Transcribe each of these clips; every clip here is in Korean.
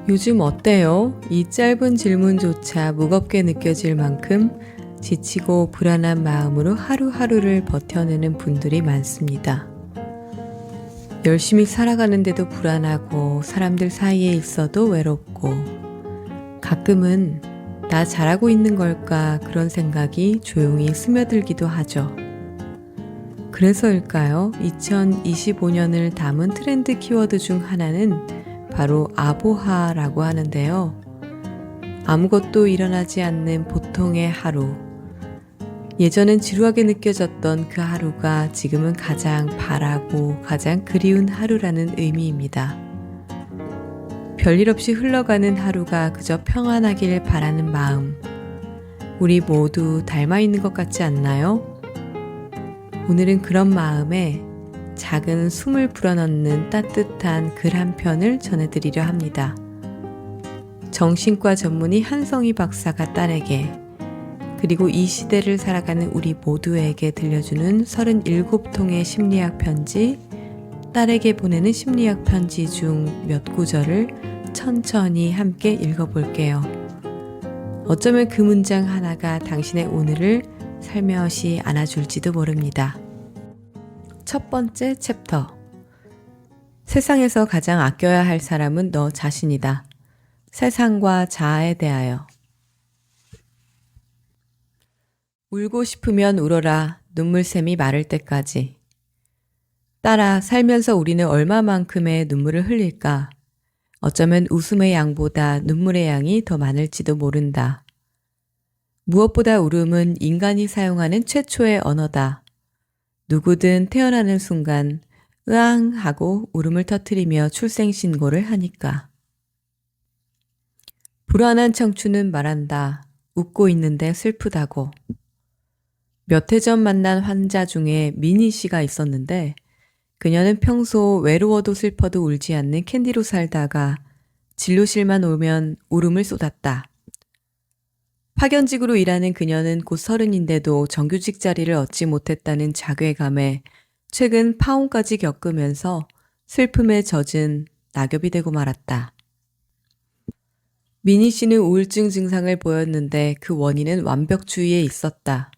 요즘 어때요? 이 짧은 질문조차 무겁게 느껴질 만큼 지치고 불안한 마음으로 하루하루를 버텨내는 분들이 많습니다. 열심히 살아가는데도 불안하고 사람들 사이에 있어도 외롭고 가끔은 나 잘하고 있는 걸까 그런 생각이 조용히 스며들기도 하죠. 그래서일까요? 2025년을 담은 트렌드 키워드 중 하나는 바로 아보하라고 하는데요. 아무것도 일어나지 않는 보통의 하루. 예전엔 지루하게 느껴졌던 그 하루가 지금은 가장 바라고 가장 그리운 하루라는 의미입니다. 별일 없이 흘러가는 하루가 그저 평안하길 바라는 마음. 우리 모두 닮아 있는 것 같지 않나요? 오늘은 그런 마음에 작은 숨을 불어넣는 따뜻한 글 한 편을 전해드리려 합니다. 정신과 전문의 한성희 박사가 딸에게 그리고 이 시대를 살아가는 우리 모두에게 들려주는 37통의 심리학 편지, 딸에게 보내는 심리학 편지 중 몇 구절을 천천히 함께 읽어볼게요. 어쩌면 그 문장 하나가 당신의 오늘을 살며시 안아줄지도 모릅니다. 첫 번째 챕터. 세상에서 가장 아껴야 할 사람은 너 자신이다. 세상과 자아에 대하여. 울고 싶으면 울어라. 눈물샘이 마를 때까지. 딸아, 살면서 우리는 얼마만큼의 눈물을 흘릴까? 어쩌면 웃음의 양보다 눈물의 양이 더 많을지도 모른다. 무엇보다 울음은 인간이 사용하는 최초의 언어다. 누구든 태어나는 순간 으앙 하고 울음을 터뜨리며 출생신고를 하니까. 불안한 청춘은 말한다. 웃고 있는데 슬프다고. 몇 해 전 만난 환자 중에 미니 씨가 있었는데 그녀는 평소 외로워도 슬퍼도 울지 않는 캔디로 살다가 진료실만 오면 울음을 쏟았다. 파견직으로 일하는 그녀는 곧 30인데도 정규직 자리를 얻지 못했다는 자괴감에 최근 파혼까지 겪으면서 슬픔에 젖은 낙엽이 되고 말았다. 미니 씨는 우울증 증상을 보였는데 그 원인은 완벽주의에 있었다.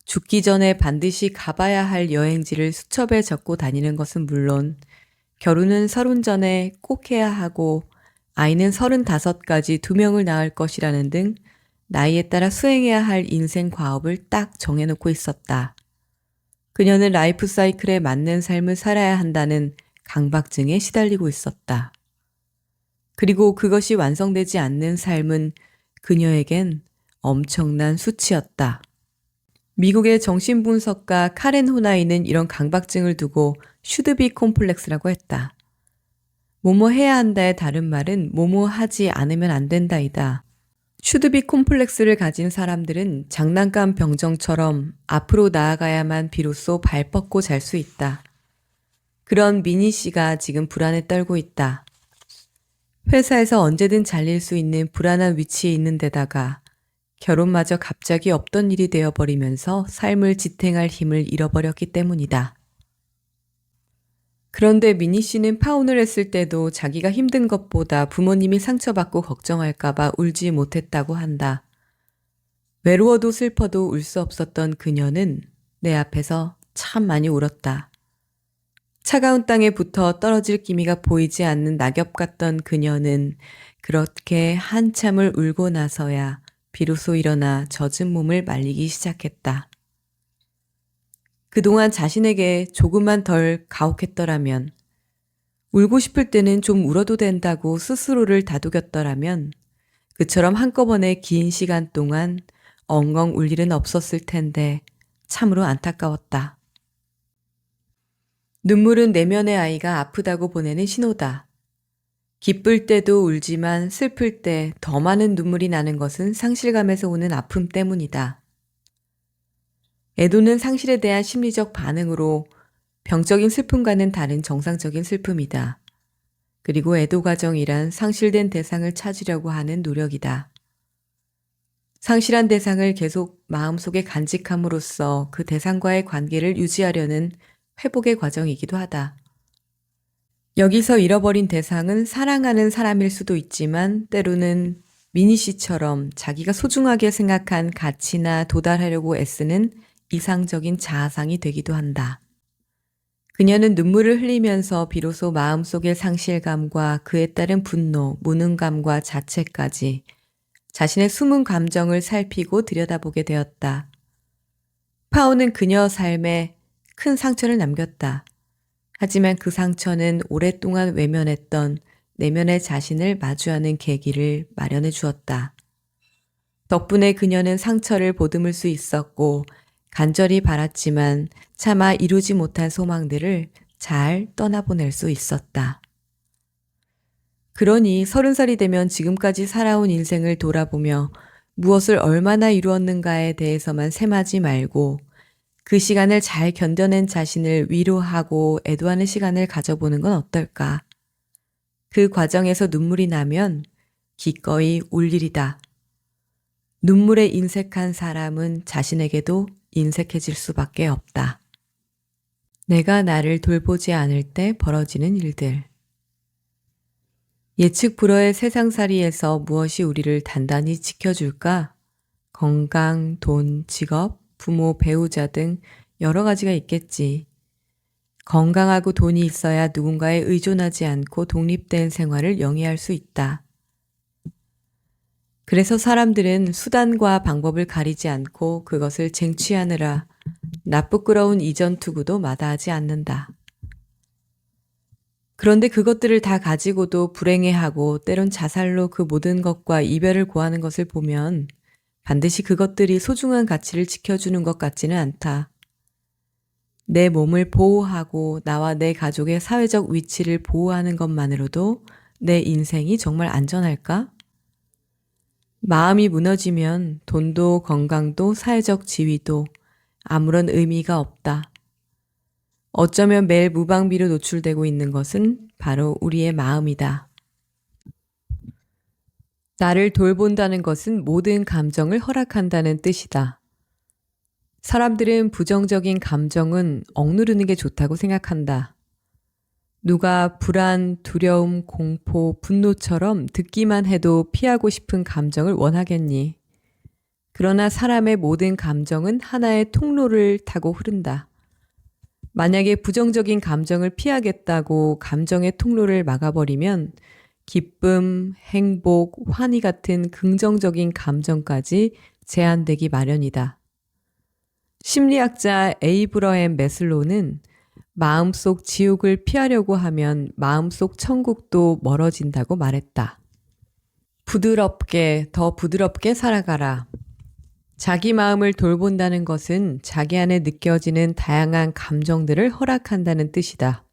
죽기 전에 반드시 가봐야 할 여행지를 수첩에 적고 다니는 것은 물론 결혼은 30 전에 꼭 해야 하고 아이는 35까지 2명을 낳을 것이라는 등 나이에 따라 수행해야 할 인생 과업을 딱 정해놓고 있었다. 그녀는 라이프 사이클에 맞는 삶을 살아야 한다는 강박증에 시달리고 있었다. 그리고 그것이 완성되지 않는 삶은 그녀에겐 엄청난 수치였다. 미국의 정신분석가 카렌 호나이는 이런 강박증을 두고 슈드비 콤플렉스라고 했다. 뭐뭐 해야 한다의 다른 말은 뭐뭐 하지 않으면 안 된다이다. 슈드비 콤플렉스를 가진 사람들은 장난감 병정처럼 앞으로 나아가야만 비로소 발 뻗고 잘 수 있다. 그런 미니 씨가 지금 불안에 떨고 있다. 회사에서 언제든 잘릴 수 있는 불안한 위치에 있는 데다가 결혼마저 갑자기 없던 일이 되어버리면서 삶을 지탱할 힘을 잃어버렸기 때문이다. 그런데 미니 씨는 파혼을 했을 때도 자기가 힘든 것보다 부모님이 상처받고 걱정할까봐 울지 못했다고 한다. 외로워도 슬퍼도 울 수 없었던 그녀는 내 앞에서 참 많이 울었다. 차가운 땅에 붙어 떨어질 기미가 보이지 않는 낙엽 같던 그녀는 그렇게 한참을 울고 나서야 비로소 일어나 젖은 몸을 말리기 시작했다. 그동안 자신에게 조금만 덜 가혹했더라면, 울고 싶을 때는 좀 울어도 된다고 스스로를 다독였더라면, 그처럼 한꺼번에 긴 시간 동안 엉엉 울 일은 없었을 텐데 참으로 안타까웠다. 눈물은 내면의 아이가 아프다고 보내는 신호다. 기쁠 때도 울지만 슬플 때 더 많은 눈물이 나는 것은 상실감에서 오는 아픔 때문이다. 애도는 상실에 대한 심리적 반응으로 병적인 슬픔과는 다른 정상적인 슬픔이다. 그리고 애도 과정이란 상실된 대상을 찾으려고 하는 노력이다. 상실한 대상을 계속 마음속에 간직함으로써 그 대상과의 관계를 유지하려는 회복의 과정이기도 하다. 여기서 잃어버린 대상은 사랑하는 사람일 수도 있지만 때로는 미니 씨처럼 자기가 소중하게 생각한 가치나 도달하려고 애쓰는 이상적인 자아상이 되기도 한다. 그녀는 눈물을 흘리면서 비로소 마음속의 상실감과 그에 따른 분노, 무능감과 자책까지 자신의 숨은 감정을 살피고 들여다보게 되었다. 파오는 그녀 삶에 큰 상처를 남겼다. 하지만 그 상처는 오랫동안 외면했던 내면의 자신을 마주하는 계기를 마련해 주었다. 덕분에 그녀는 상처를 보듬을 수 있었고 간절히 바랐지만 차마 이루지 못한 소망들을 잘 떠나보낼 수 있었다. 그러니 30살이 되면 지금까지 살아온 인생을 돌아보며 무엇을 얼마나 이루었는가에 대해서만 셈하지 말고 그 시간을 잘 견뎌낸 자신을 위로하고 애도하는 시간을 가져보는 건 어떨까? 그 과정에서 눈물이 나면 기꺼이 울 일이다. 눈물에 인색한 사람은 자신에게도 인색해질 수밖에 없다. 내가 나를 돌보지 않을 때 벌어지는 일들. 예측 불허의 세상살이에서 무엇이 우리를 단단히 지켜줄까? 건강, 돈, 직업, 부모, 배우자 등 여러 가지가 있겠지. 건강하고 돈이 있어야 누군가에 의존하지 않고 독립된 생활을 영위할 수 있다. 그래서 사람들은 수단과 방법을 가리지 않고 그것을 쟁취하느라 나쁘끄러운 이전 투구도 마다하지 않는다. 그런데 그것들을 다 가지고도 불행해하고 때론 자살로 그 모든 것과 이별을 고하는 것을 보면 반드시 그것들이 소중한 가치를 지켜주는 것 같지는 않다. 내 몸을 보호하고 나와 내 가족의 사회적 위치를 보호하는 것만으로도 내 인생이 정말 안전할까? 마음이 무너지면 돈도 건강도 사회적 지위도 아무런 의미가 없다. 어쩌면 매일 무방비로 노출되고 있는 것은 바로 우리의 마음이다. 나를 돌본다는 것은 모든 감정을 허락한다는 뜻이다. 사람들은 부정적인 감정은 억누르는 게 좋다고 생각한다. 누가 불안, 두려움, 공포, 분노처럼 듣기만 해도 피하고 싶은 감정을 원하겠니? 그러나 사람의 모든 감정은 하나의 통로를 타고 흐른다. 만약에 부정적인 감정을 피하겠다고 감정의 통로를 막아버리면 기쁨, 행복, 환희 같은 긍정적인 감정까지 제한되기 마련이다. 심리학자 에이브러햄 매슬로우는 마음속 지옥을 피하려고 하면 마음속 천국도 멀어진다고 말했다. 부드럽게, 더 부드럽게 살아가라. 자기 마음을 돌본다는 것은 자기 안에 느껴지는 다양한 감정들을 허락한다는 뜻이다.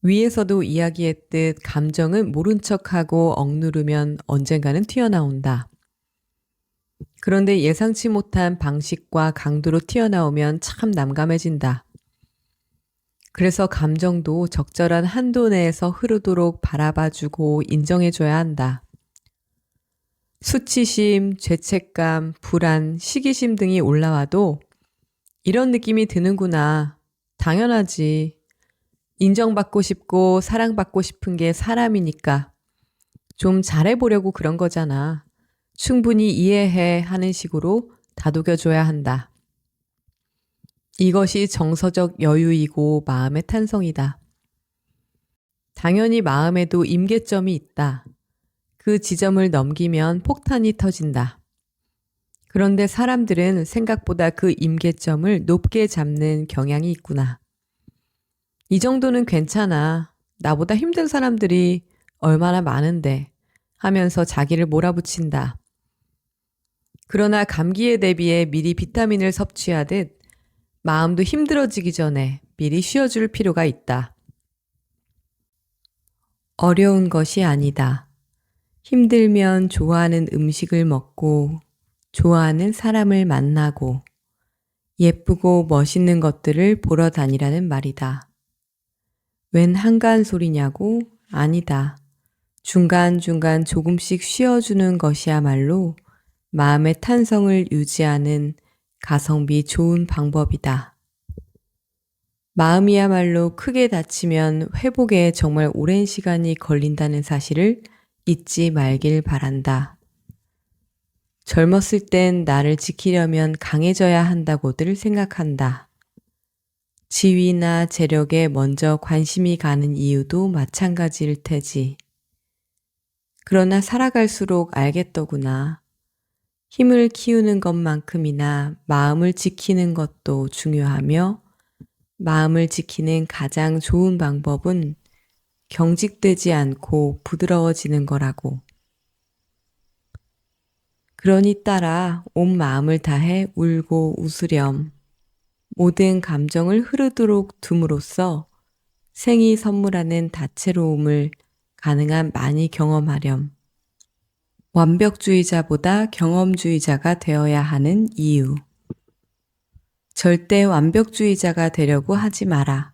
위에서도 이야기했듯 감정은 모른 척하고 억누르면 언젠가는 튀어나온다. 그런데 예상치 못한 방식과 강도로 튀어나오면 참 난감해진다. 그래서 감정도 적절한 한도 내에서 흐르도록 바라봐주고 인정해줘야 한다. 수치심, 죄책감, 불안, 시기심 등이 올라와도 이런 느낌이 드는구나. 당연하지. 인정받고 싶고 사랑받고 싶은 게 사람이니까 좀 잘해보려고 그런 거잖아. 충분히 이해해 하는 식으로 다독여줘야 한다. 이것이 정서적 여유이고 마음의 탄성이다. 당연히 마음에도 임계점이 있다. 그 지점을 넘기면 폭탄이 터진다. 그런데 사람들은 생각보다 그 임계점을 높게 잡는 경향이 있구나. 이 정도는 괜찮아. 나보다 힘든 사람들이 얼마나 많은데 하면서 자기를 몰아붙인다. 그러나 감기에 대비해 미리 비타민을 섭취하듯 마음도 힘들어지기 전에 미리 쉬어줄 필요가 있다. 어려운 것이 아니다. 힘들면 좋아하는 음식을 먹고 좋아하는 사람을 만나고 예쁘고 멋있는 것들을 보러 다니라는 말이다. 웬 한가한 소리냐고? 아니다. 중간중간 조금씩 쉬어주는 것이야말로 마음의 탄성을 유지하는 가성비 좋은 방법이다. 마음이야말로 크게 다치면 회복에 정말 오랜 시간이 걸린다는 사실을 잊지 말길 바란다. 젊었을 땐 나를 지키려면 강해져야 한다고들 생각한다. 지위나 재력에 먼저 관심이 가는 이유도 마찬가지일 테지. 그러나 살아갈수록 알겠더구나. 힘을 키우는 것만큼이나 마음을 지키는 것도 중요하며 마음을 지키는 가장 좋은 방법은 경직되지 않고 부드러워지는 거라고. 그러니 따라 온 마음을 다해 울고 웃으렴. 모든 감정을 흐르도록 둠으로써 생이 선물하는 다채로움을 가능한 많이 경험하렴. 완벽주의자보다 경험주의자가 되어야 하는 이유. 절대 완벽주의자가 되려고 하지 마라.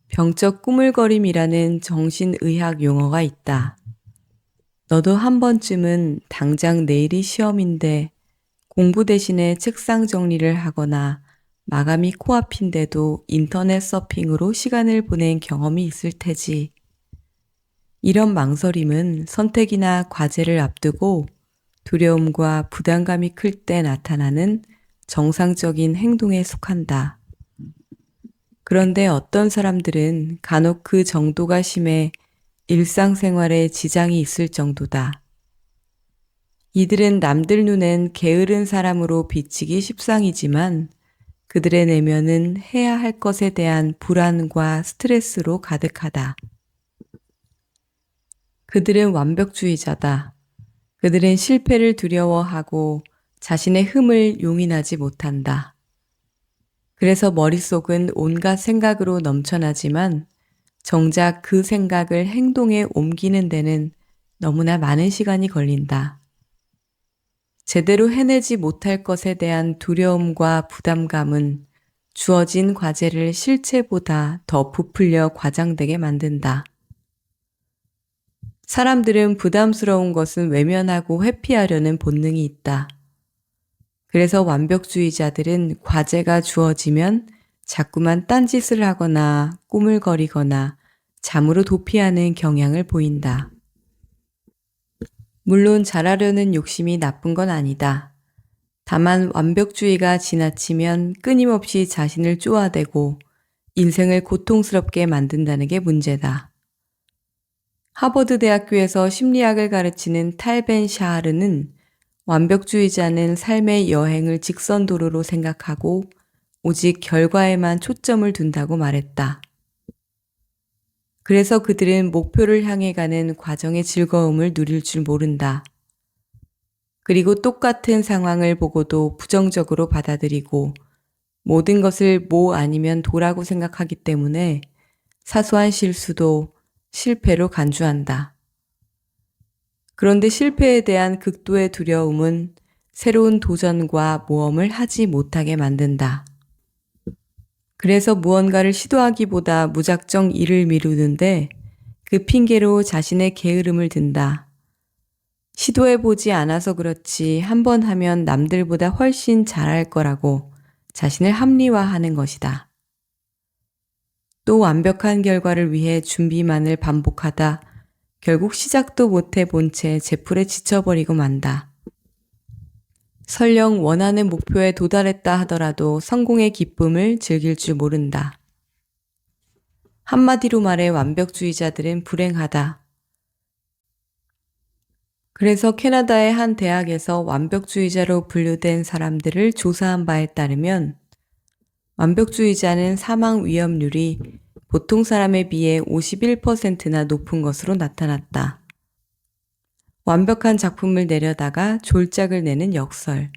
병적 꾸물거림이라는 정신의학 용어가 있다. 너도 한 번쯤은 당장 내일이 시험인데 공부 대신에 책상 정리를 하거나 마감이 코앞인데도 인터넷 서핑으로 시간을 보낸 경험이 있을 테지. 이런 망설임은 선택이나 과제를 앞두고 두려움과 부담감이 클 때 나타나는 정상적인 행동에 속한다. 그런데 어떤 사람들은 간혹 그 정도가 심해 일상생활에 지장이 있을 정도다. 이들은 남들 눈엔 게으른 사람으로 비치기 십상이지만 그들의 내면은 해야 할 것에 대한 불안과 스트레스로 가득하다. 그들은 완벽주의자다. 그들은 실패를 두려워하고 자신의 흠을 용인하지 못한다. 그래서 머릿속은 온갖 생각으로 넘쳐나지만 정작 그 생각을 행동에 옮기는 데는 너무나 많은 시간이 걸린다. 제대로 해내지 못할 것에 대한 두려움과 부담감은 주어진 과제를 실체보다 더 부풀려 과장되게 만든다. 사람들은 부담스러운 것은 외면하고 회피하려는 본능이 있다. 그래서 완벽주의자들은 과제가 주어지면 자꾸만 딴짓을 하거나 꾸물거리거나 잠으로 도피하는 경향을 보인다. 물론 잘하려는 욕심이 나쁜 건 아니다. 다만 완벽주의가 지나치면 끊임없이 자신을 쪼아대고 인생을 고통스럽게 만든다는 게 문제다. 하버드 대학교에서 심리학을 가르치는 탈벤 샤하르는 완벽주의자는 삶의 여행을 직선도로로 생각하고 오직 결과에만 초점을 둔다고 말했다. 그래서 그들은 목표를 향해 가는 과정의 즐거움을 누릴 줄 모른다. 그리고 똑같은 상황을 보고도 부정적으로 받아들이고 모든 것을 뭐 아니면 도라고 생각하기 때문에 사소한 실수도 실패로 간주한다. 그런데 실패에 대한 극도의 두려움은 새로운 도전과 모험을 하지 못하게 만든다. 그래서 무언가를 시도하기보다 무작정 일을 미루는데 그 핑계로 자신의 게으름을 든다. 시도해보지 않아서 그렇지 한 번 하면 남들보다 훨씬 잘할 거라고 자신을 합리화하는 것이다. 또 완벽한 결과를 위해 준비만을 반복하다 결국 시작도 못해 본 채 제풀에 지쳐버리고 만다. 설령 원하는 목표에 도달했다 하더라도 성공의 기쁨을 즐길 줄 모른다. 한마디로 말해 완벽주의자들은 불행하다. 그래서 캐나다의 한 대학에서 완벽주의자로 분류된 사람들을 조사한 바에 따르면 완벽주의자는 사망 위험률이 보통 사람에 비해 51%나 높은 것으로 나타났다. 완벽한 작품을 내려다가 졸작을 내는 역설.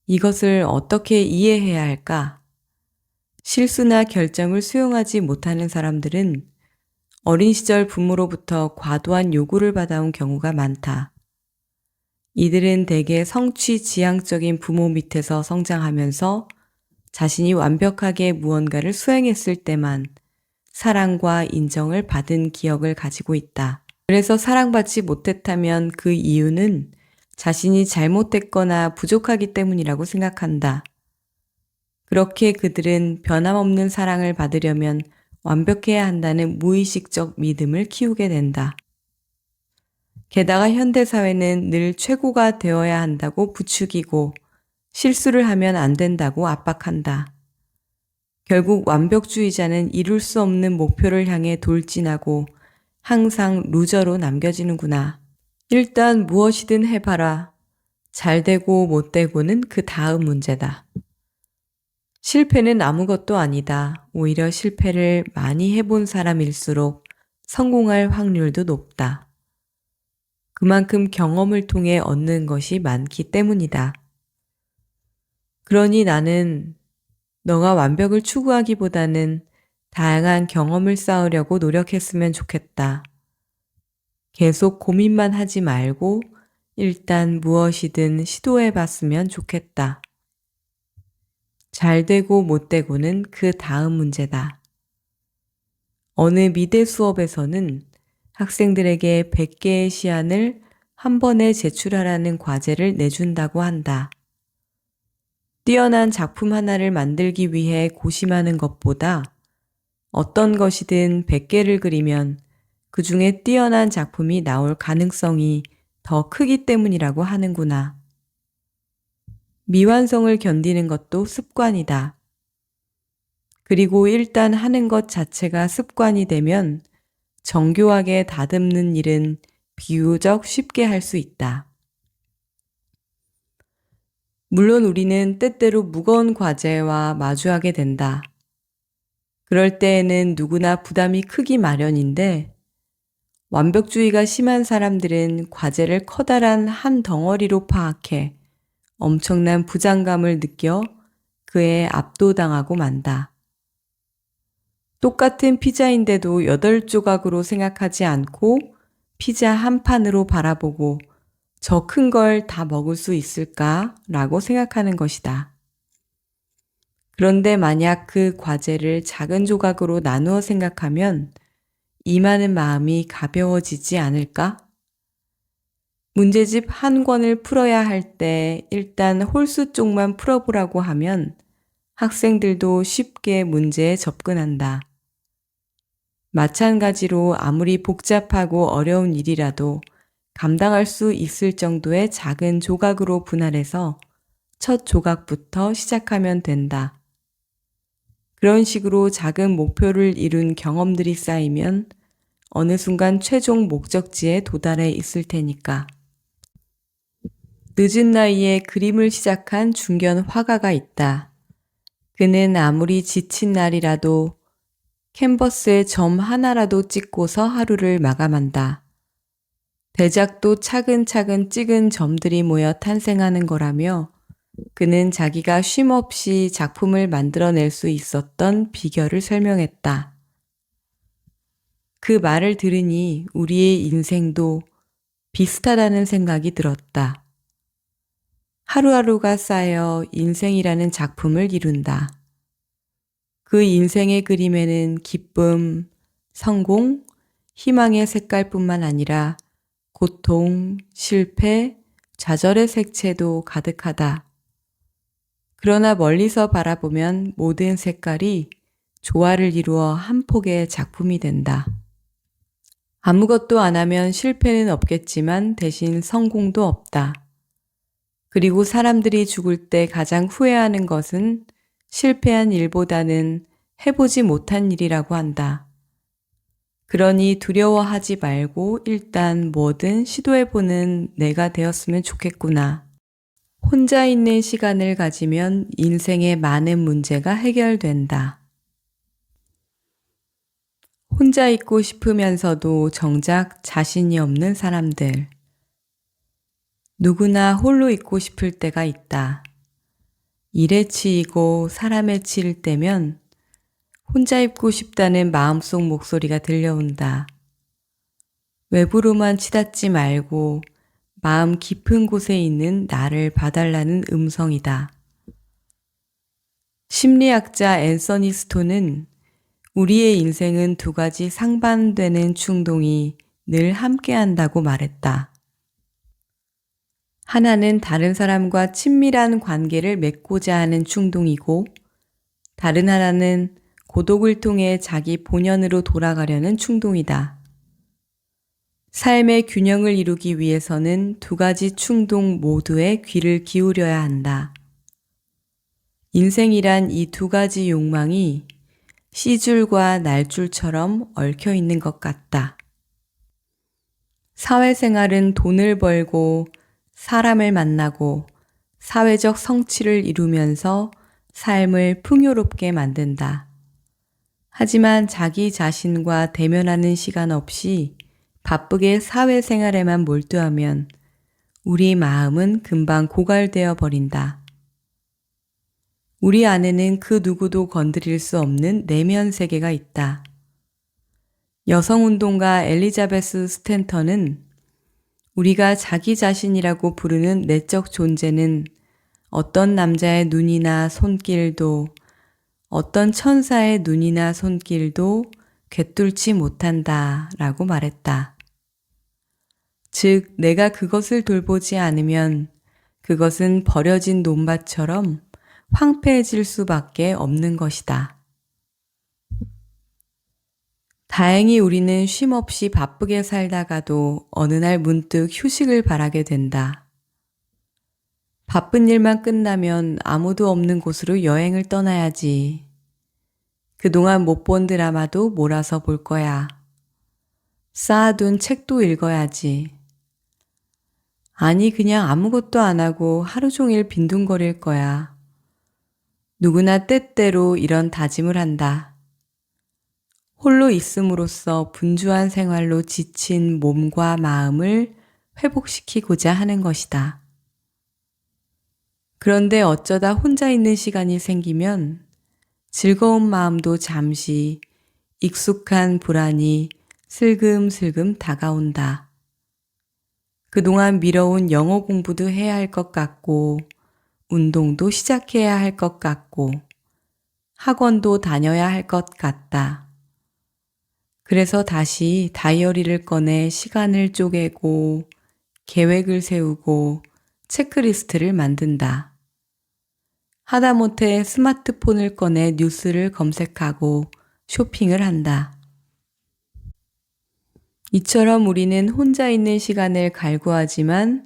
이것을 어떻게 이해해야 할까? 실수나 결정을 수용하지 못하는 사람들은 어린 시절 부모로부터 과도한 요구를 받아온 경우가 많다. 이들은 대개 성취 지향적인 부모 밑에서 성장하면서 자신이 완벽하게 무언가를 수행했을 때만 사랑과 인정을 받은 기억을 가지고 있다. 그래서 사랑받지 못했다면 그 이유는 자신이 잘못됐거나 부족하기 때문이라고 생각한다. 그렇게 그들은 변함없는 사랑을 받으려면 완벽해야 한다는 무의식적 믿음을 키우게 된다. 게다가 현대사회는 늘 최고가 되어야 한다고 부추기고 실수를 하면 안 된다고 압박한다. 결국 완벽주의자는 이룰 수 없는 목표를 향해 돌진하고 항상 루저로 남겨지는구나. 일단 무엇이든 해봐라. 잘 되고 못 되고는 그 다음 문제다. 실패는 아무것도 아니다. 오히려 실패를 많이 해본 사람일수록 성공할 확률도 높다. 그만큼 경험을 통해 얻는 것이 많기 때문이다. 그러니 나는 너가 완벽을 추구하기보다는 다양한 경험을 쌓으려고 노력했으면 좋겠다. 계속 고민만 하지 말고 일단 무엇이든 시도해 봤으면 좋겠다. 잘 되고 못 되고는 그 다음 문제다. 어느 미대 수업에서는 학생들에게 100개의 시안을 한 번에 제출하라는 과제를 내준다고 한다. 뛰어난 작품 하나를 만들기 위해 고심하는 것보다 어떤 것이든 100개를 그리면 그 중에 뛰어난 작품이 나올 가능성이 더 크기 때문이라고 하는구나. 미완성을 견디는 것도 습관이다. 그리고 일단 하는 것 자체가 습관이 되면 정교하게 다듬는 일은 비교적 쉽게 할 수 있다. 물론 우리는 때때로 무거운 과제와 마주하게 된다. 그럴 때에는 누구나 부담이 크기 마련인데 완벽주의가 심한 사람들은 과제를 커다란 한 덩어리로 파악해 엄청난 부담감을 느껴 그에 압도당하고 만다. 똑같은 피자인데도 8조각으로 생각하지 않고 피자 한 판으로 바라보고 저 큰 걸 다 먹을 수 있을까? 라고 생각하는 것이다. 그런데 만약 그 과제를 작은 조각으로 나누어 생각하면 임하는 마음이 가벼워지지 않을까? 문제집 한 권을 풀어야 할 때 일단 홀수 쪽만 풀어보라고 하면 학생들도 쉽게 문제에 접근한다. 마찬가지로 아무리 복잡하고 어려운 일이라도 감당할 수 있을 정도의 작은 조각으로 분할해서 첫 조각부터 시작하면 된다. 그런 식으로 작은 목표를 이룬 경험들이 쌓이면 어느 순간 최종 목적지에 도달해 있을 테니까. 늦은 나이에 그림을 시작한 중견 화가가 있다. 그는 아무리 지친 날이라도 캔버스에 점 하나라도 찍고서 하루를 마감한다. 대작도 차근차근 찍은 점들이 모여 탄생하는 거라며 그는 자기가 쉼없이 작품을 만들어낼 수 있었던 비결을 설명했다. 그 말을 들으니 우리의 인생도 비슷하다는 생각이 들었다. 하루하루가 쌓여 인생이라는 작품을 이룬다. 그 인생의 그림에는 기쁨, 성공, 희망의 색깔뿐만 아니라 고통, 실패, 좌절의 색채도 가득하다. 그러나 멀리서 바라보면 모든 색깔이 조화를 이루어 한 폭의 작품이 된다. 아무것도 안 하면 실패는 없겠지만 대신 성공도 없다. 그리고 사람들이 죽을 때 가장 후회하는 것은 실패한 일보다는 해보지 못한 일이라고 한다. 그러니 두려워하지 말고 일단 뭐든 시도해보는 내가 되었으면 좋겠구나. 혼자 있는 시간을 가지면 인생의 많은 문제가 해결된다. 혼자 있고 싶으면서도 정작 자신이 없는 사람들. 누구나 홀로 있고 싶을 때가 있다. 일에 치이고 사람에 치일 때면 혼자 있고 싶다는 마음속 목소리가 들려온다. 외부로만 치닫지 말고 마음 깊은 곳에 있는 나를 봐달라는 음성이다. 심리학자 앤서니 스톤은 우리의 인생은 두 가지 상반되는 충동이 늘 함께한다고 말했다. 하나는 다른 사람과 친밀한 관계를 맺고자 하는 충동이고 다른 하나는 고독을 통해 자기 본연으로 돌아가려는 충동이다. 삶의 균형을 이루기 위해서는 두 가지 충동 모두에 귀를 기울여야 한다. 인생이란 이 두 가지 욕망이 씨줄과 날줄처럼 얽혀 있는 것 같다. 사회생활은 돈을 벌고 사람을 만나고 사회적 성취를 이루면서 삶을 풍요롭게 만든다. 하지만 자기 자신과 대면하는 시간 없이 바쁘게 사회생활에만 몰두하면 우리 마음은 금방 고갈되어 버린다. 우리 안에는 그 누구도 건드릴 수 없는 내면 세계가 있다. 여성운동가 엘리자베스 스탠턴은 우리가 자기 자신이라고 부르는 내적 존재는 어떤 남자의 눈이나 손길도 어떤 천사의 눈이나 손길도 꿰뚫지 못한다 라고 말했다. 즉, 내가 그것을 돌보지 않으면 그것은 버려진 논밭처럼 황폐해질 수밖에 없는 것이다. 다행히 우리는 쉼없이 바쁘게 살다가도 어느 날 문득 휴식을 바라게 된다. 바쁜 일만 끝나면 아무도 없는 곳으로 여행을 떠나야지. 그동안 못 본 드라마도 몰아서 볼 거야. 쌓아둔 책도 읽어야지. 아니, 그냥 아무것도 안 하고 하루 종일 빈둥거릴 거야. 누구나 때때로 이런 다짐을 한다. 홀로 있음으로써 분주한 생활로 지친 몸과 마음을 회복시키고자 하는 것이다. 그런데 어쩌다 혼자 있는 시간이 생기면 즐거운 마음도 잠시 익숙한 불안이 슬금슬금 다가온다. 그동안 미뤄온 영어 공부도 해야 할 것 같고, 운동도 시작해야 할 것 같고, 학원도 다녀야 할 것 같다. 그래서 다시 다이어리를 꺼내 시간을 쪼개고, 계획을 세우고, 체크리스트를 만든다. 하다못해 스마트폰을 꺼내 뉴스를 검색하고 쇼핑을 한다. 이처럼 우리는 혼자 있는 시간을 갈구하지만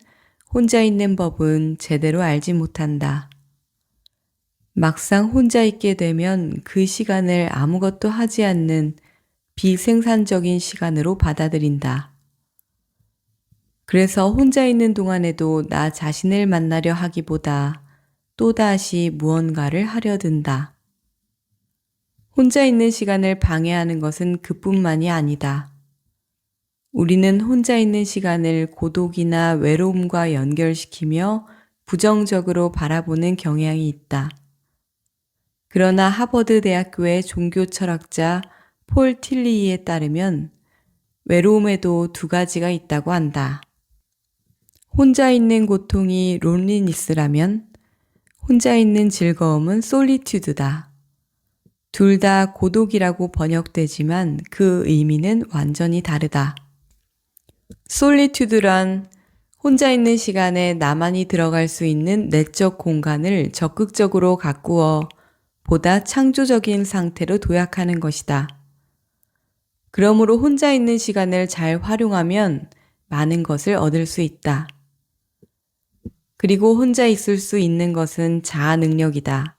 혼자 있는 법은 제대로 알지 못한다. 막상 혼자 있게 되면 그 시간을 아무것도 하지 않는 비생산적인 시간으로 받아들인다. 그래서 혼자 있는 동안에도 나 자신을 만나려 하기보다 또다시 무언가를 하려 든다. 혼자 있는 시간을 방해하는 것은 그뿐만이 아니다. 우리는 혼자 있는 시간을 고독이나 외로움과 연결시키며 부정적으로 바라보는 경향이 있다. 그러나 하버드 대학교의 종교 철학자 폴 틸리에 따르면 외로움에도 두 가지가 있다고 한다. 혼자 있는 고통이 론리니스라면 혼자 있는 즐거움은 솔리튜드다. 둘 다 고독이라고 번역되지만 그 의미는 완전히 다르다. 솔리튜드란 혼자 있는 시간에 나만이 들어갈 수 있는 내적 공간을 적극적으로 가꾸어 보다 창조적인 상태로 도약하는 것이다. 그러므로 혼자 있는 시간을 잘 활용하면 많은 것을 얻을 수 있다. 그리고 혼자 있을 수 있는 것은 자아 능력이다.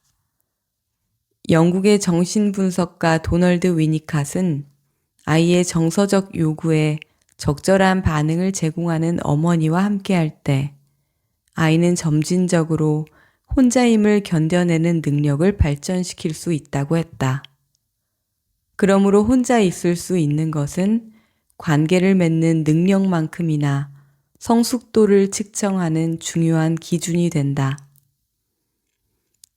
영국의 정신분석가 도널드 위니캇은 아이의 정서적 요구에 적절한 반응을 제공하는 어머니와 함께할 때 아이는 점진적으로 혼자임을 견뎌내는 능력을 발전시킬 수 있다고 했다. 그러므로 혼자 있을 수 있는 것은 관계를 맺는 능력만큼이나 성숙도를 측정하는 중요한 기준이 된다.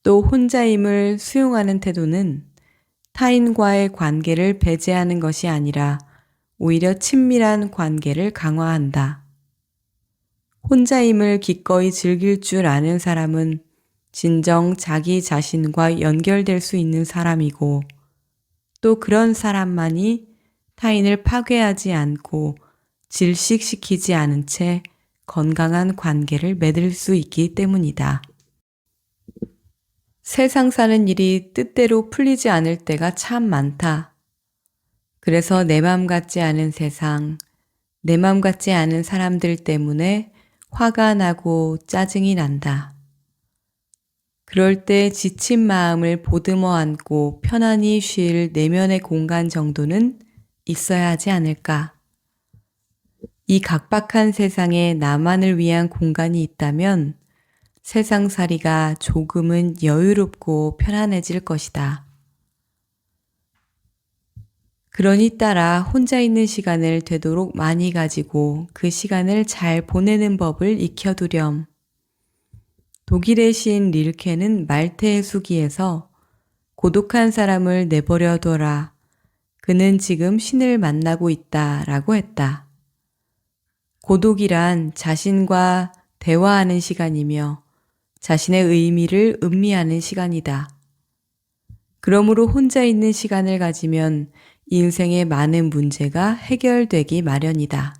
또 혼자임을 수용하는 태도는 타인과의 관계를 배제하는 것이 아니라 오히려 친밀한 관계를 강화한다. 혼자임을 기꺼이 즐길 줄 아는 사람은 진정 자기 자신과 연결될 수 있는 사람이고 또 그런 사람만이 타인을 파괴하지 않고 질식시키지 않은 채 건강한 관계를 맺을 수 있기 때문이다. 세상 사는 일이 뜻대로 풀리지 않을 때가 참 많다. 그래서 내 맘 같지 않은 세상, 내 맘 같지 않은 사람들 때문에 화가 나고 짜증이 난다. 그럴 때 지친 마음을 보듬어 안고 편안히 쉴 내면의 공간 정도는 있어야 하지 않을까. 이 각박한 세상에 나만을 위한 공간이 있다면 세상살이가 조금은 여유롭고 편안해질 것이다. 그러니 따라 혼자 있는 시간을 되도록 많이 가지고 그 시간을 잘 보내는 법을 익혀두렴. 독일의 시인 릴케는 말테의 수기에서 고독한 사람을 내버려 둬라. 그는 지금 신을 만나고 있다 라고 했다. 고독이란 자신과 대화하는 시간이며 자신의 의미를 음미하는 시간이다. 그러므로 혼자 있는 시간을 가지면 인생의 많은 문제가 해결되기 마련이다.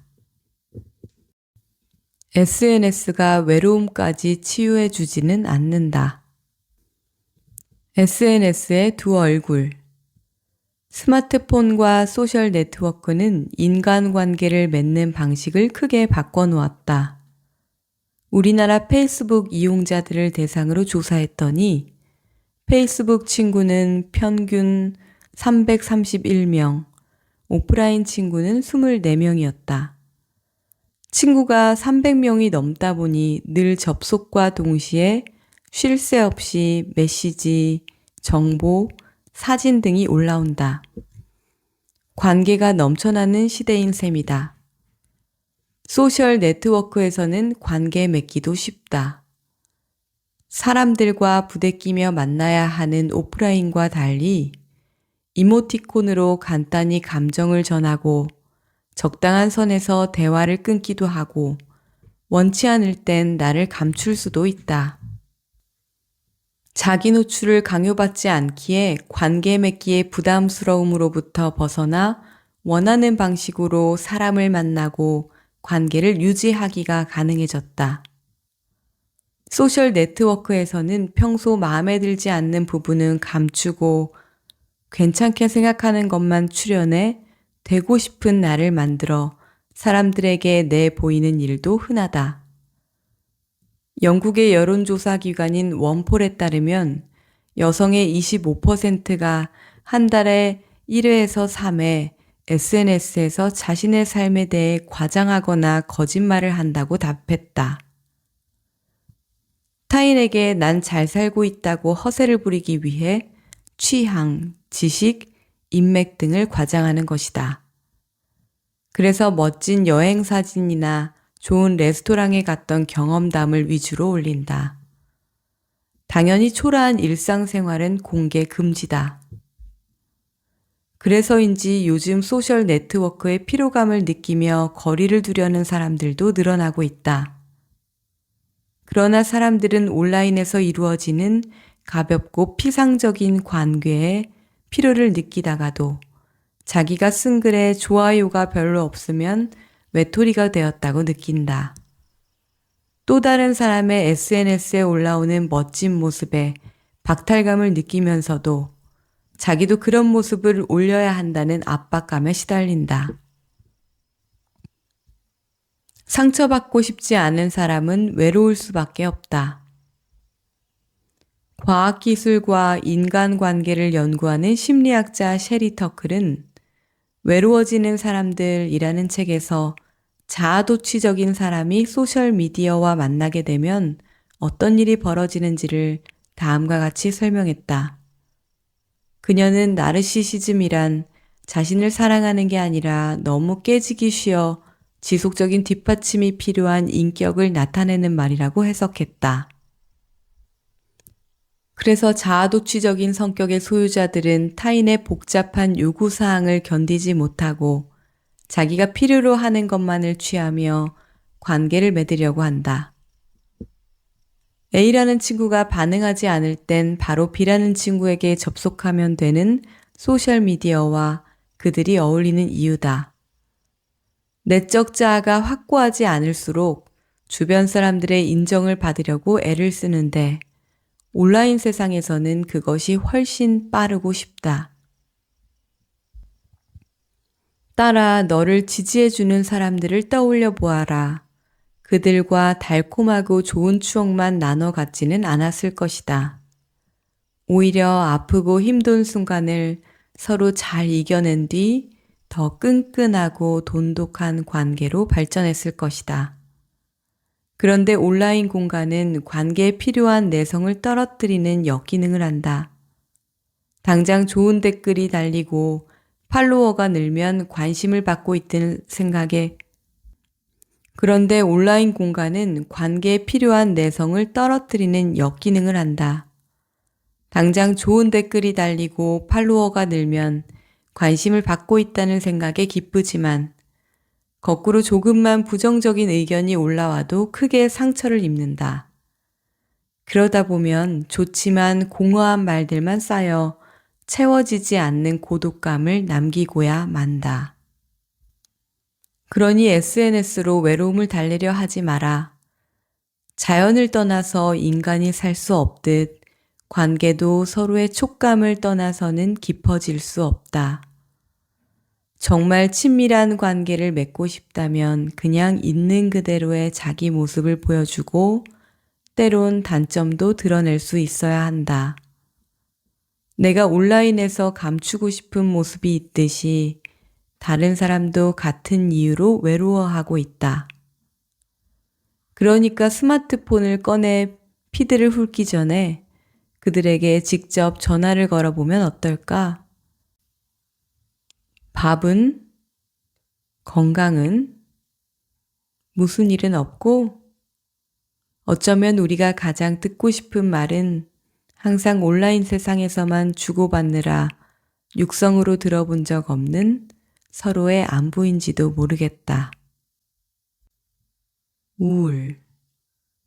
SNS가 외로움까지 치유해 주지는 않는다. SNS의 두 얼굴. 스마트폰과 소셜 네트워크는 인간관계를 맺는 방식을 크게 바꿔놓았다. 우리나라 페이스북 이용자들을 대상으로 조사했더니 페이스북 친구는 평균 331명, 오프라인 친구는 24명이었다. 친구가 300명이 넘다 보니 늘 접속과 동시에 쉴 새 없이 메시지, 정보, 사진 등이 올라온다. 관계가 넘쳐나는 시대인 셈이다. 소셜 네트워크에서는 관계 맺기도 쉽다. 사람들과 부대끼며 만나야 하는 오프라인과 달리 이모티콘으로 간단히 감정을 전하고 적당한 선에서 대화를 끊기도 하고 원치 않을 땐 나를 감출 수도 있다. 자기 노출을 강요받지 않기에 관계 맺기의 부담스러움으로부터 벗어나 원하는 방식으로 사람을 만나고 관계를 유지하기가 가능해졌다. 소셜 네트워크에서는 평소 마음에 들지 않는 부분은 감추고 괜찮게 생각하는 것만 출연해 되고 싶은 나를 만들어 사람들에게 내 보이는 일도 흔하다. 영국의 여론조사 기관인 원폴에 따르면 여성의 25%가 한 달에 1회에서 3회 SNS에서 자신의 삶에 대해 과장하거나 거짓말을 한다고 답했다. 타인에게 난 잘 살고 있다고 허세를 부리기 위해 취향, 지식, 인맥 등을 과장하는 것이다. 그래서 멋진 여행 사진이나 좋은 레스토랑에 갔던 경험담을 위주로 올린다. 당연히 초라한 일상생활은 공개 금지다. 그래서인지 요즘 소셜 네트워크의 피로감을 느끼며 거리를 두려는 사람들도 늘어나고 있다. 그러나 사람들은 온라인에서 이루어지는 가볍고 피상적인 관계에 피로를 느끼다가도 자기가 쓴 글에 좋아요가 별로 없으면 외톨이가 되었다고 느낀다. 또 다른 사람의 SNS에 올라오는 멋진 모습에 박탈감을 느끼면서도 자기도 그런 모습을 올려야 한다는 압박감에 시달린다. 상처받고 싶지 않은 사람은 외로울 수밖에 없다. 과학기술과 인간관계를 연구하는 심리학자 셰리 터클은 외로워지는 사람들이라는 책에서 자아도취적인 사람이 소셜미디어와 만나게 되면 어떤 일이 벌어지는지를 다음과 같이 설명했다. 그녀는 나르시시즘이란 자신을 사랑하는 게 아니라 너무 깨지기 쉬워 지속적인 뒷받침이 필요한 인격을 나타내는 말이라고 해석했다. 그래서 자아도취적인 성격의 소유자들은 타인의 복잡한 요구사항을 견디지 못하고 자기가 필요로 하는 것만을 취하며 관계를 맺으려고 한다. A라는 친구가 반응하지 않을 땐 바로 B라는 친구에게 접속하면 되는 소셜미디어와 그들이 어울리는 이유다. 내적 자아가 확고하지 않을수록 주변 사람들의 인정을 받으려고 애를 쓰는데 온라인 세상에서는 그것이 훨씬 빠르고 쉽다. 따라 너를 지지해주는 사람들을 떠올려 보아라. 그들과 달콤하고 좋은 추억만 나눠 갖지는 않았을 것이다. 오히려 아프고 힘든 순간을 서로 잘 이겨낸 뒤 더 끈끈하고 돈독한 관계로 발전했을 것이다. 그런데 온라인 공간은 관계에 필요한 내성을 떨어뜨리는 역기능을 한다. 당장 좋은 댓글이 달리고 팔로워가 늘면 관심을 받고 있다는 생각에 그런데 온라인 공간은 관계에 필요한 내성을 떨어뜨리는 역기능을 한다. 당장 좋은 댓글이 달리고 팔로워가 늘면 관심을 받고 있다는 생각에 기쁘지만 거꾸로 조금만 부정적인 의견이 올라와도 크게 상처를 입는다. 그러다 보면 좋지만 공허한 말들만 쌓여 채워지지 않는 고독감을 남기고야 만다. 그러니 SNS로 외로움을 달래려 하지 마라. 자연을 떠나서 인간이 살 수 없듯 관계도 서로의 촉감을 떠나서는 깊어질 수 없다. 정말 친밀한 관계를 맺고 싶다면 그냥 있는 그대로의 자기 모습을 보여주고 때론 단점도 드러낼 수 있어야 한다. 내가 온라인에서 감추고 싶은 모습이 있듯이 다른 사람도 같은 이유로 외로워하고 있다. 그러니까 스마트폰을 꺼내 피드를 훑기 전에 그들에게 직접 전화를 걸어보면 어떨까? 밥은? 건강은? 무슨 일은 없고? 어쩌면 우리가 가장 듣고 싶은 말은 항상 온라인 세상에서만 주고받느라 육성으로 들어본 적 없는 서로의 안부인지도 모르겠다. 우울.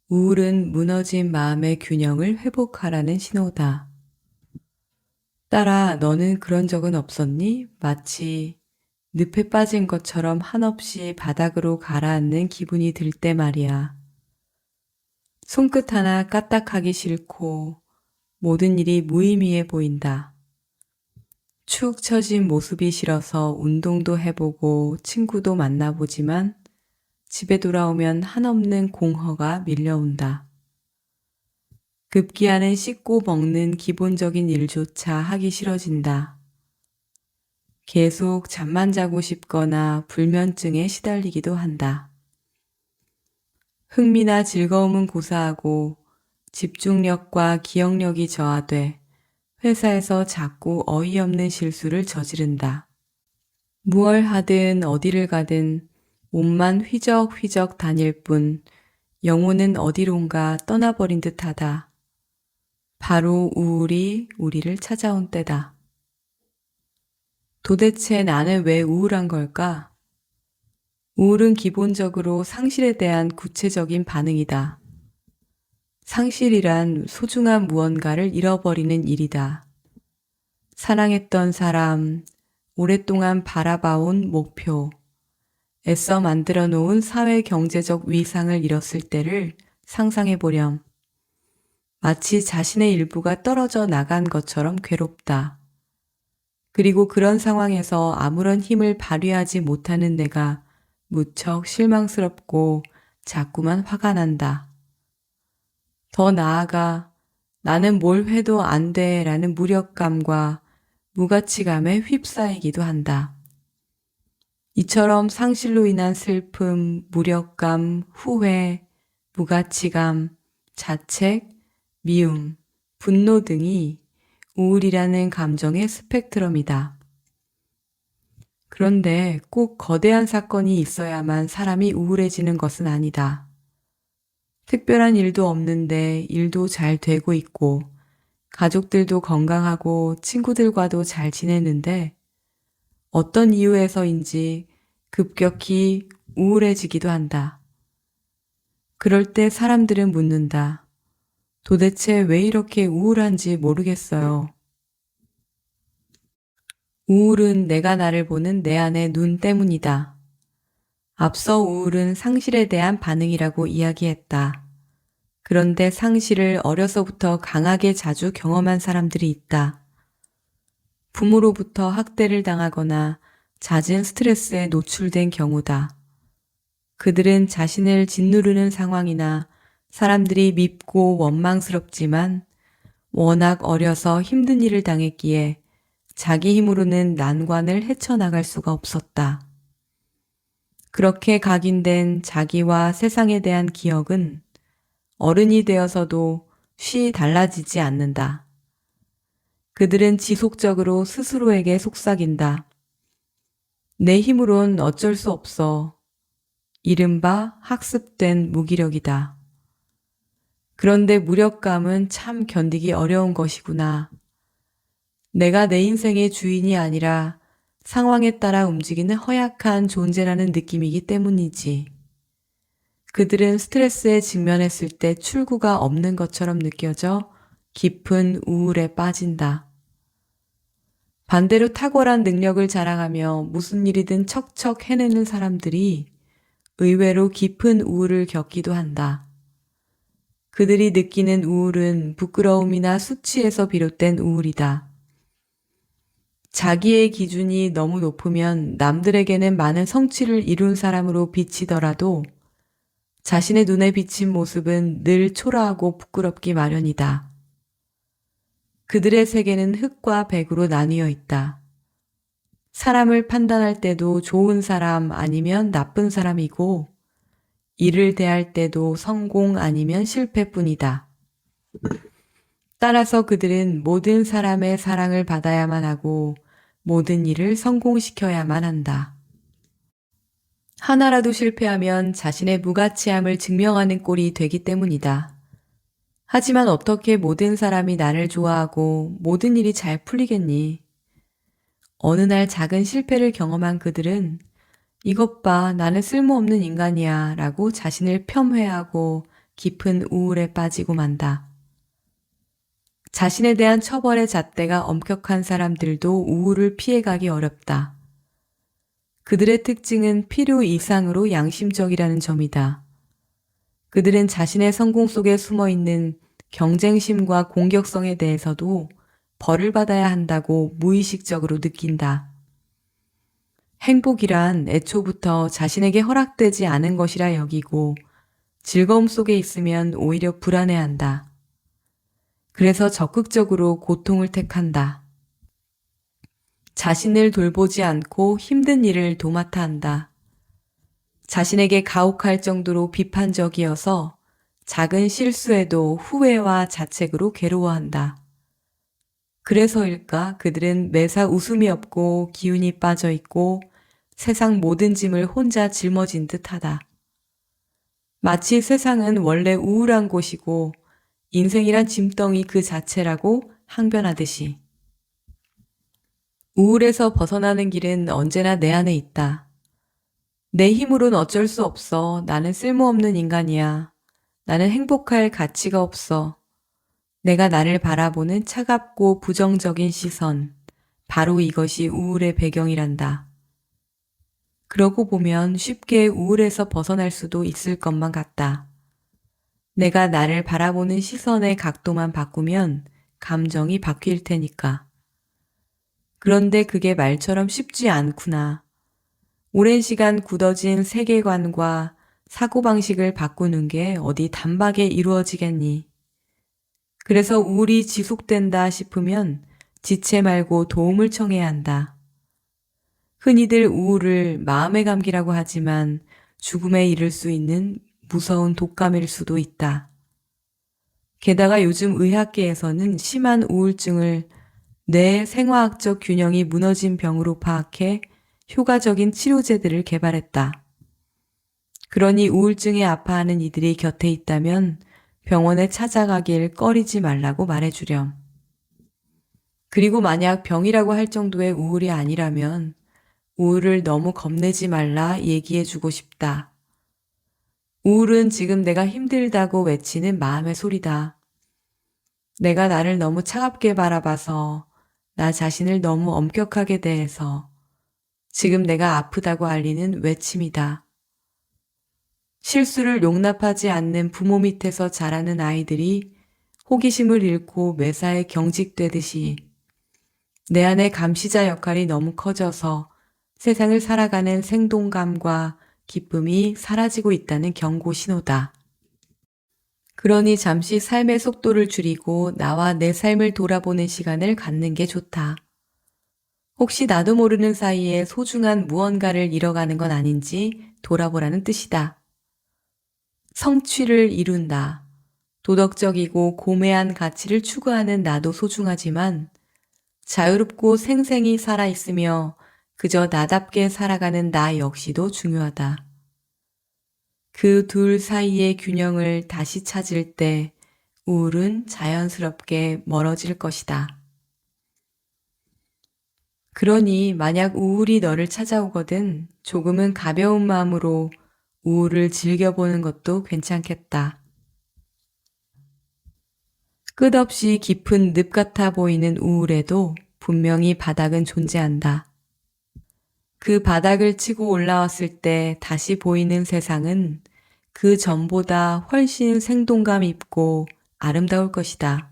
우울은 무너진 마음의 균형을 회복하라는 신호다. 딸아, 너는 그런 적은 없었니? 마치 늪에 빠진 것처럼 한없이 바닥으로 가라앉는 기분이 들 때 말이야. 손끝 하나 까딱하기 싫고 모든 일이 무의미해 보인다. 축 처진 모습이 싫어서 운동도 해보고 친구도 만나보지만 집에 돌아오면 한없는 공허가 밀려온다. 급기야는 씻고 먹는 기본적인 일조차 하기 싫어진다. 계속 잠만 자고 싶거나 불면증에 시달리기도 한다. 흥미나 즐거움은 고사하고 집중력과 기억력이 저하돼 회사에서 자꾸 어이없는 실수를 저지른다. 무얼 하든 어디를 가든 몸만 휘적휘적 다닐 뿐 영혼은 어디론가 떠나버린 듯하다. 바로 우울이 우리를 찾아온 때다. 도대체 나는 왜 우울한 걸까? 우울은 기본적으로 상실에 대한 구체적인 반응이다. 상실이란 소중한 무언가를 잃어버리는 일이다. 사랑했던 사람, 오랫동안 바라봐온 목표, 애써 만들어 놓은 사회 경제적 위상을 잃었을 때를 상상해 보렴. 마치 자신의 일부가 떨어져 나간 것처럼 괴롭다. 그리고 그런 상황에서 아무런 힘을 발휘하지 못하는 내가 무척 실망스럽고 자꾸만 화가 난다. 더 나아가 나는 뭘 해도 안 돼 라는 무력감과 무가치감에 휩싸이기도 한다. 이처럼 상실로 인한 슬픔, 무력감, 후회, 무가치감, 자책, 미움, 분노 등이 우울이라는 감정의 스펙트럼이다. 그런데 꼭 거대한 사건이 있어야만 사람이 우울해지는 것은 아니다. 특별한 일도 없는데 일도 잘 되고 있고 가족들도 건강하고 친구들과도 잘 지내는데 어떤 이유에서인지 급격히 우울해지기도 한다. 그럴 때 사람들은 묻는다. 도대체 왜 이렇게 우울한지 모르겠어요. 우울은 내가 나를 보는 내 안의 눈 때문이다. 앞서 우울은 상실에 대한 반응이라고 이야기했다. 그런데 상실을 어려서부터 강하게 자주 경험한 사람들이 있다. 부모로부터 학대를 당하거나 잦은 스트레스에 노출된 경우다. 그들은 자신을 짓누르는 상황이나 사람들이 밉고 원망스럽지만 워낙 어려서 힘든 일을 당했기에 자기 힘으로는 난관을 헤쳐나갈 수가 없었다. 그렇게 각인된 자기와 세상에 대한 기억은 어른이 되어서도 쉬이 달라지지 않는다. 그들은 지속적으로 스스로에게 속삭인다. 내 힘으론 어쩔 수 없어. 이른바 학습된 무기력이다. 그런데 무력감은 참 견디기 어려운 것이구나. 내가 내 인생의 주인이 아니라 상황에 따라 움직이는 허약한 존재라는 느낌이기 때문이지. 그들은 스트레스에 직면했을 때 출구가 없는 것처럼 느껴져 깊은 우울에 빠진다. 반대로 탁월한 능력을 자랑하며 무슨 일이든 척척 해내는 사람들이 의외로 깊은 우울을 겪기도 한다. 그들이 느끼는 우울은 부끄러움이나 수치에서 비롯된 우울이다. 자기의 기준이 너무 높으면 남들에게는 많은 성취를 이룬 사람으로 비치더라도 자신의 눈에 비친 모습은 늘 초라하고 부끄럽기 마련이다. 그들의 세계는 흙과 백으로 나뉘어 있다. 사람을 판단할 때도 좋은 사람 아니면 나쁜 사람이고, 일을 대할 때도 성공 아니면 실패뿐이다. 따라서 그들은 모든 사람의 사랑을 받아야만 하고 모든 일을 성공시켜야만 한다. 하나라도 실패하면 자신의 무가치함을 증명하는 꼴이 되기 때문이다. 하지만 어떻게 모든 사람이 나를 좋아하고 모든 일이 잘 풀리겠니? 어느 날 작은 실패를 경험한 그들은 이것 봐, 나는 쓸모없는 인간이야 라고 자신을 폄훼하고 깊은 우울에 빠지고 만다. 자신에 대한 처벌의 잣대가 엄격한 사람들도 우울을 피해가기 어렵다. 그들의 특징은 필요 이상으로 양심적이라는 점이다. 그들은 자신의 성공 속에 숨어있는 경쟁심과 공격성에 대해서도 벌을 받아야 한다고 무의식적으로 느낀다. 행복이란 애초부터 자신에게 허락되지 않은 것이라 여기고 즐거움 속에 있으면 오히려 불안해한다. 그래서 적극적으로 고통을 택한다. 자신을 돌보지 않고 힘든 일을 도맡아 한다. 자신에게 가혹할 정도로 비판적이어서 작은 실수에도 후회와 자책으로 괴로워한다. 그래서일까 그들은 매사 웃음이 없고 기운이 빠져 있고 세상 모든 짐을 혼자 짊어진 듯하다. 마치 세상은 원래 우울한 곳이고 인생이란 짐덩이 그 자체라고 항변하듯이. 우울에서 벗어나는 길은 언제나 내 안에 있다. 내 힘으론 어쩔 수 없어. 나는 쓸모없는 인간이야. 나는 행복할 가치가 없어. 내가 나를 바라보는 차갑고 부정적인 시선. 바로 이것이 우울의 배경이란다. 그러고 보면 쉽게 우울에서 벗어날 수도 있을 것만 같다. 내가 나를 바라보는 시선의 각도만 바꾸면 감정이 바뀔 테니까. 그런데 그게 말처럼 쉽지 않구나. 오랜 시간 굳어진 세계관과 사고방식을 바꾸는 게 어디 단박에 이루어지겠니? 그래서 우울이 지속된다 싶으면 지체 말고 도움을 청해야 한다. 흔히들 우울을 마음의 감기라고 하지만 죽음에 이를 수 있는 무서운 독감일 수도 있다. 게다가 요즘 의학계에서는 심한 우울증을 뇌의 생화학적 균형이 무너진 병으로 파악해 효과적인 치료제들을 개발했다. 그러니 우울증에 아파하는 이들이 곁에 있다면 병원에 찾아가길 꺼리지 말라고 말해주렴. 그리고 만약 병이라고 할 정도의 우울이 아니라면 우울을 너무 겁내지 말라 얘기해주고 싶다. 우울은 지금 내가 힘들다고 외치는 마음의 소리다. 내가 나를 너무 차갑게 바라봐서, 나 자신을 너무 엄격하게 대해서 지금 내가 아프다고 알리는 외침이다. 실수를 용납하지 않는 부모 밑에서 자라는 아이들이 호기심을 잃고 매사에 경직되듯이 내 안의 감시자 역할이 너무 커져서 세상을 살아가는 생동감과 기쁨이 사라지고 있다는 경고 신호다. 그러니 잠시 삶의 속도를 줄이고 나와 내 삶을 돌아보는 시간을 갖는 게 좋다. 혹시 나도 모르는 사이에 소중한 무언가를 잃어가는 건 아닌지 돌아보라는 뜻이다. 성취를 이룬다. 도덕적이고 고매한 가치를 추구하는 나도 소중하지만 자유롭고 생생히 살아있으며 그저 나답게 살아가는 나 역시도 중요하다. 그 둘 사이의 균형을 다시 찾을 때 우울은 자연스럽게 멀어질 것이다. 그러니 만약 우울이 너를 찾아오거든 조금은 가벼운 마음으로 우울을 즐겨보는 것도 괜찮겠다. 끝없이 깊은 늪 같아 보이는 우울에도 분명히 바닥은 존재한다. 그 바닥을 치고 올라왔을 때 다시 보이는 세상은 그 전보다 훨씬 생동감 있고 아름다울 것이다.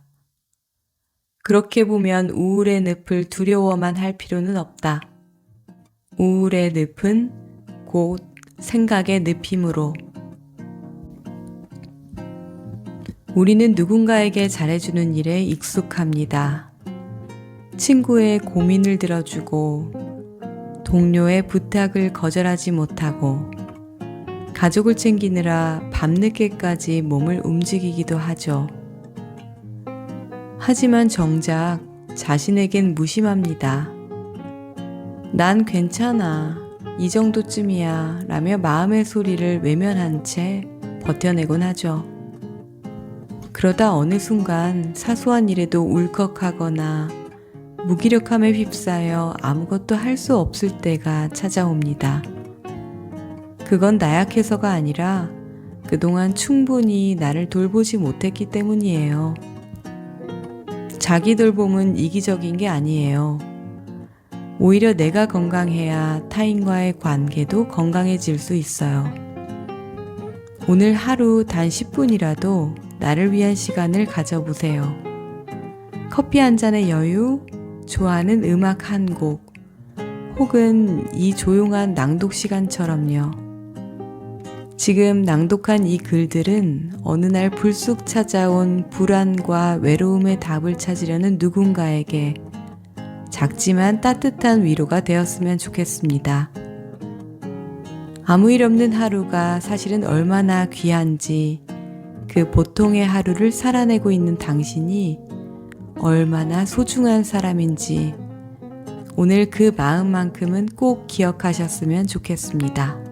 그렇게 보면 우울의 늪을 두려워만 할 필요는 없다. 우울의 늪은 곧 생각의 늪이므로. 우리는 누군가에게 잘해주는 일에 익숙합니다. 친구의 고민을 들어주고 동료의 부탁을 거절하지 못하고 가족을 챙기느라 밤늦게까지 몸을 움직이기도 하죠. 하지만 정작 자신에겐 무심합니다. 난 괜찮아. 이 정도쯤이야. 라며 마음의 소리를 외면한 채 버텨내곤 하죠. 그러다 어느 순간 사소한 일에도 울컥하거나 무기력함에 휩싸여 아무것도 할 수 없을 때가 찾아옵니다. 그건 나약해서가 아니라 그동안 충분히 나를 돌보지 못했기 때문이에요. 자기 돌봄은 이기적인 게 아니에요. 오히려 내가 건강해야 타인과의 관계도 건강해질 수 있어요. 오늘 하루 단 10분이라도 나를 위한 시간을 가져보세요. 커피 한 잔의 여유, 좋아하는 음악 한 곡, 혹은 이 조용한 낭독 시간처럼요. 지금 낭독한 이 글들은 어느 날 불쑥 찾아온 불안과 외로움의 답을 찾으려는 누군가에게 작지만 따뜻한 위로가 되었으면 좋겠습니다. 아무 일 없는 하루가 사실은 얼마나 귀한지, 그 보통의 하루를 살아내고 있는 당신이 얼마나 소중한 사람인지 오늘 그 마음만큼은 꼭 기억하셨으면 좋겠습니다.